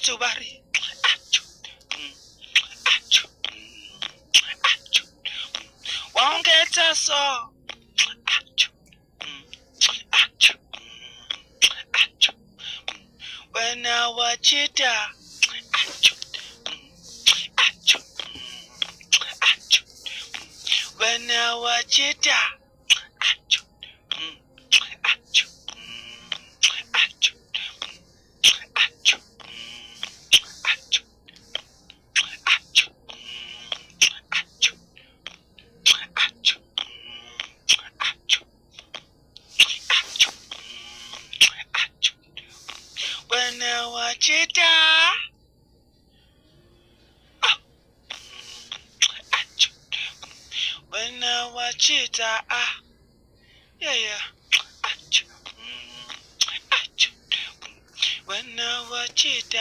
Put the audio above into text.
to bari. Achoo. Achoo. Achoo. Won't get us all. Achoo. Achoo. Achoo. When I watch it, achoo. Achoo. Achoo. When I watch it, achoo. Achoo. Achoo. Achoo. Achoo. Achoo. Achoo. Achoo. Achoo. Achoo. Achoo. When I watch it, achoo. When I watch it, yeah. Achoo. Achoo. When I watch it,